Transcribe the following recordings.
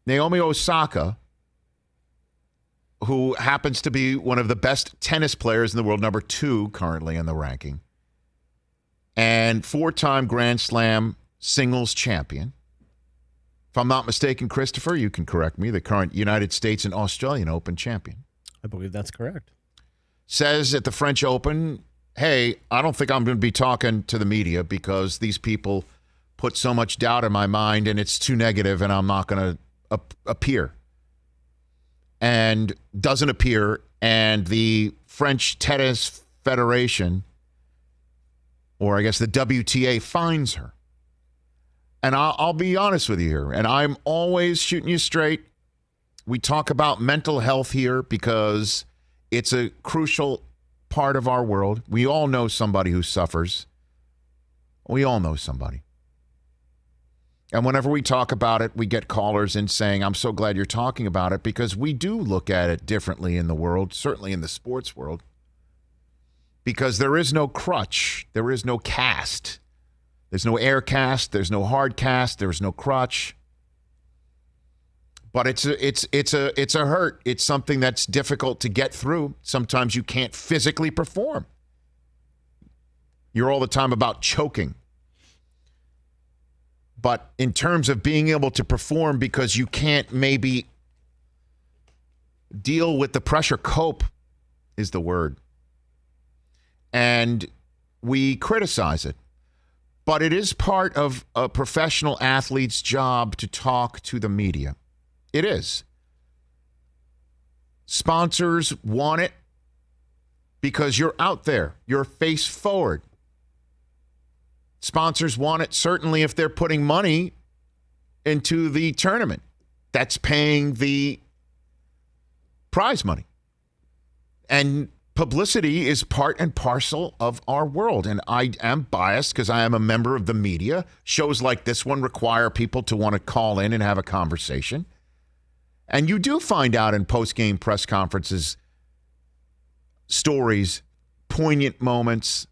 Naomi Osaka, who happens to be one of the best tennis players in the world, number 2 currently in the ranking, and 4-time Grand Slam singles champion. If I'm not mistaken, Christopher, you can correct me, the current United States and Australian Open champion. I believe that's correct. Says at the French Open, hey, I don't think I'm going to be talking to the media because these people put so much doubt in my mind and it's too negative and I'm not going to appear. And doesn't appear, and the French Tennis Federation, or I guess the WTA, fines her. And I'll be honest with you here, and I'm always shooting you straight. We talk about mental health here because it's a crucial part of our world. We all know somebody who suffers. We all know somebody. And whenever we talk about it, we get callers in saying, I'm so glad you're talking about it, because we do look at it differently in the world, certainly in the sports world. Because there is no crutch. There is no cast. There's no air cast. There's no hard cast. There's no crutch. But it's a hurt. It's something that's difficult to get through. Sometimes you can't physically perform. You're all the time about choking. But in terms of being able to perform because you can't maybe deal with the pressure, cope is the word. And we criticize it. But it is part of a professional athlete's job to talk to the media. It is. Sponsors want it because you're out there. You're face forward. Sponsors want it certainly if they're putting money into the tournament. That's paying the prize money. And publicity is part and parcel of our world. And I am biased because I am a member of the media. Shows like this one require people to want to call in and have a conversation. And you do find out in post-game press conferences stories, poignant moments,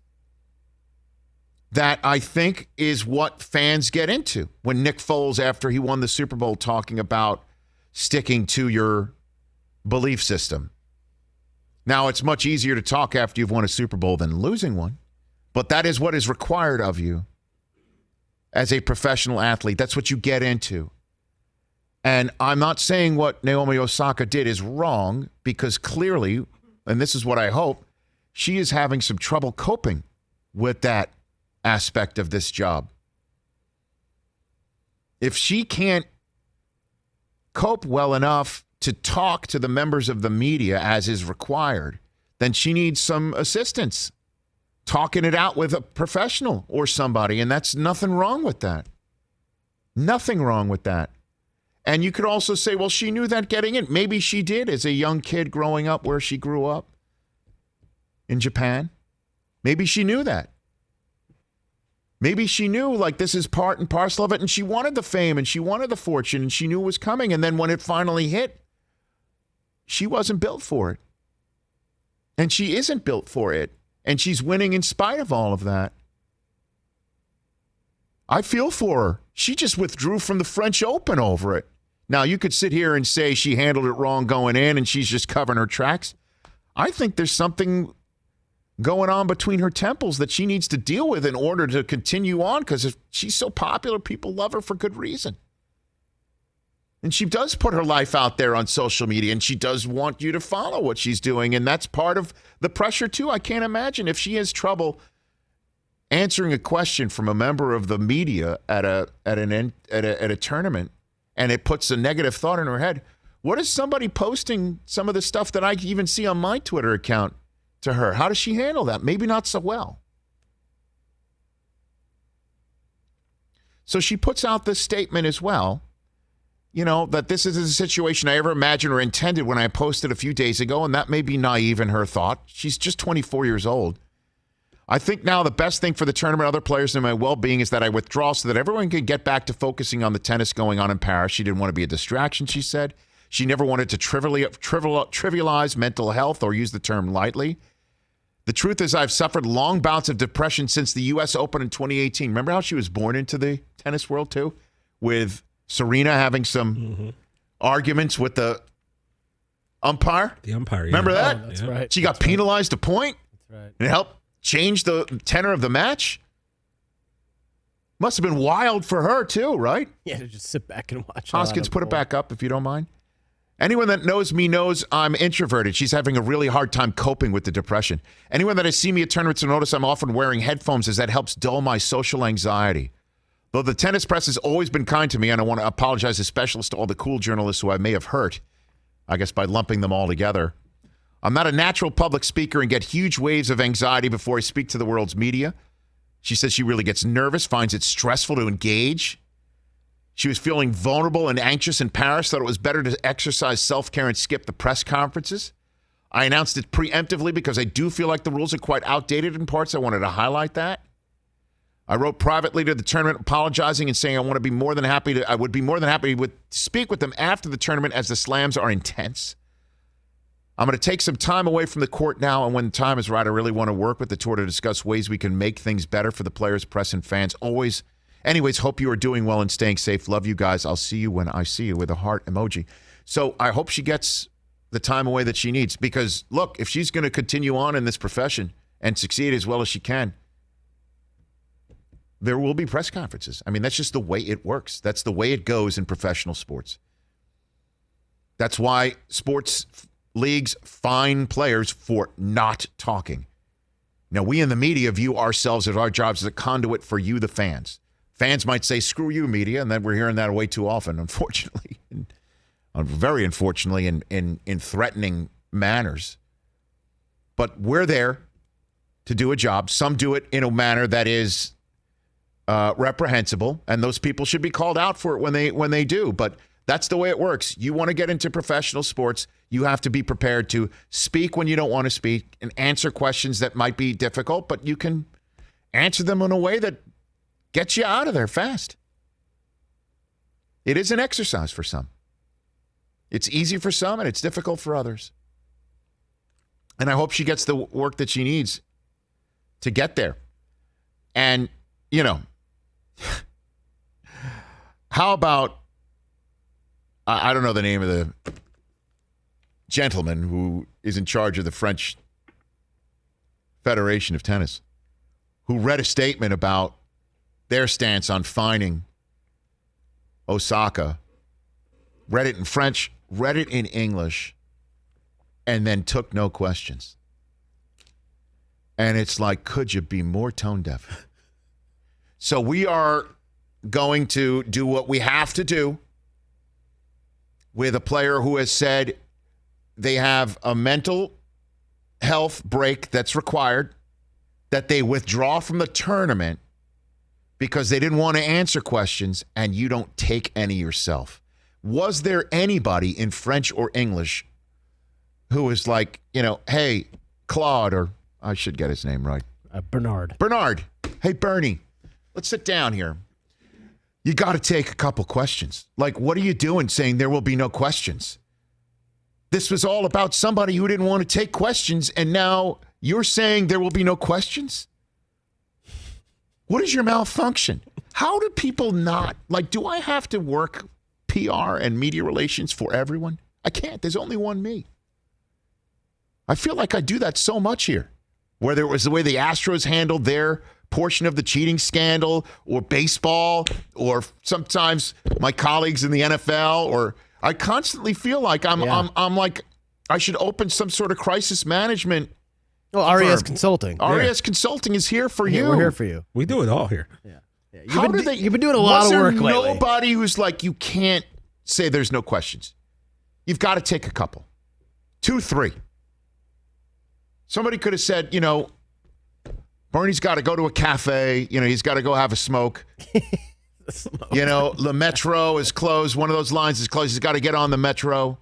that I think is what fans get into. When Nick Foles, after he won the Super Bowl, talking about sticking to your belief system. Now, it's much easier to talk after you've won a Super Bowl than losing one, but that is what is required of you as a professional athlete. That's what you get into. And I'm not saying what Naomi Osaka did is wrong, because clearly, and this is what I hope, she is having some trouble coping with that aspect of this job. If she can't cope well enough to talk to the members of the media as is required, then she needs some assistance talking it out with a professional or somebody, and that's nothing wrong with that. Nothing wrong with that. And you could also say, well, she knew that getting in. Maybe she did as a young kid growing up where she grew up in Japan. Maybe she knew that. Maybe she knew, like, this is part and parcel of it, and she wanted the fame and she wanted the fortune and she knew it was coming. And then when it finally hit, she wasn't built for it. And she isn't built for it. And she's winning in spite of all of that. I feel for her. She just withdrew from the French Open over it. Now, you could sit here and say she handled it wrong going in and she's just covering her tracks. I think there's something going on between her temples that she needs to deal with in order to continue on, because if she's so popular, people love her for good reason. And she does put her life out there on social media, and she does want you to follow what she's doing, and that's part of the pressure too. I can't imagine if she has trouble answering a question from a member of the media at a tournament, and it puts a negative thought in her head. What is somebody posting some of the stuff that I even see on my Twitter account to her? How does she handle that? Maybe not so well. So she puts out this statement as well, you know, that this is a situation I ever imagined or intended when I posted a few days ago, and that may be naive in her thought. She's just 24 years old. I think now the best thing for the tournament, other players, and my well-being is that I withdraw so that everyone can get back to focusing on the tennis going on in Paris. She didn't want to be a distraction, she said. She never wanted to trivialize mental health or use the term lightly. The truth is I've suffered long bouts of depression since the U.S. Open in 2018. Remember how she was born into the tennis world too? With Serena having some arguments with the umpire. The umpire, yeah. Remember that? Oh, that's right. She got penalized a point. That's right. And it helped change the tenor of the match. Must have been wild for her too, right? Yeah, to just sit back and watch. Hoskins, put it back up if you don't mind. Anyone that knows me knows I'm introverted. She's having a really hard time coping with the depression. Anyone that has seen me at tournaments will notice I'm often wearing headphones, as that helps dull my social anxiety. Though the tennis press has always been kind to me, and I want to apologize especially to all the cool journalists who I may have hurt, I guess by lumping them all together. I'm not a natural public speaker and get huge waves of anxiety before I speak to the world's media. She says she really gets nervous, finds it stressful to engage. She was feeling vulnerable and anxious in Paris, thought it was better to exercise self-care and skip the press conferences. I announced it preemptively because I do feel like the rules are quite outdated in parts. I wanted to highlight that. I wrote privately to the tournament apologizing and saying I would be more than happy to speak with them after the tournament, as the slams are intense. I'm going to take some time away from the court now, and when the time is right, I really want to work with the tour to discuss ways we can make things better for the players, press, and fans. Anyways, hope you are doing well and staying safe. Love you guys. I'll see you when I see you, with a heart emoji. So I hope she gets the time away that she needs, because, look, if she's going to continue on in this profession and succeed as well as she can, there will be press conferences. I mean, that's just the way it works. That's the way it goes in professional sports. That's why sports leagues fine players for not talking. Now, we in the media view ourselves as our jobs as a conduit for you, the fans. Fans might say, screw you, media, and then we're hearing that way too often, unfortunately. Very unfortunately, in threatening manners. But we're there to do a job. Some do it in a manner that is reprehensible, and those people should be called out for it when they do. But that's the way it works. You want to get into professional sports, you have to be prepared to speak when you don't want to speak and answer questions that might be difficult, but you can answer them in a way that gets you out of there fast. It is an exercise for some. It's easy for some, and it's difficult for others. And I hope she gets the work that she needs to get there. And, you know, how about, I don't know the name of the gentleman who is in charge of the French Federation of Tennis, who read a statement about their stance on fining Osaka, read it in French, read it in English, and then took no questions. And it's like, could you be more tone deaf? So we are going to do what we have to do with a player who has said they have a mental health break that's required, that they withdraw from the tournament because they didn't want to answer questions, and you don't take any yourself. Was there anybody in French or English who was like, you know, hey, Claude, or I should get his name right. Bernard. Hey, Bernie, let's sit down here. You got to take a couple questions. Like, what are you doing saying there will be no questions? This was all about somebody who didn't want to take questions, and now you're saying there will be no questions? What is your malfunction? How do people not, like, do I have to work PR and media relations for everyone? I can't. There's only one me. I feel like I do that so much here. Whether it was the way the Astros handled their portion of the cheating scandal, or baseball, or sometimes my colleagues in the NFL, or I constantly feel like I'm like I should open some sort of crisis management. Well, RES Consulting. RES Consulting is here for you. We're here for you. We do it all here. Yeah. You've been doing a lot of work lately. Nobody who's like, you can't say there's no questions. You've got to take a couple. 2, 3. Somebody could have said, you know, Bernie's got to go to a cafe. You know, he's got to go have a smoke. You know, Le Metro is closed. One of those lines is closed. He's got to get on the Metro.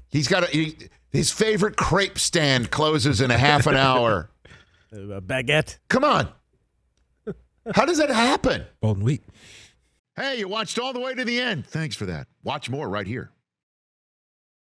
He's got his favorite crepe stand closes in a half an hour. A baguette. Come on. How does that happen? Golden wheat. Hey, you watched all the way to the end. Thanks for that. Watch more right here.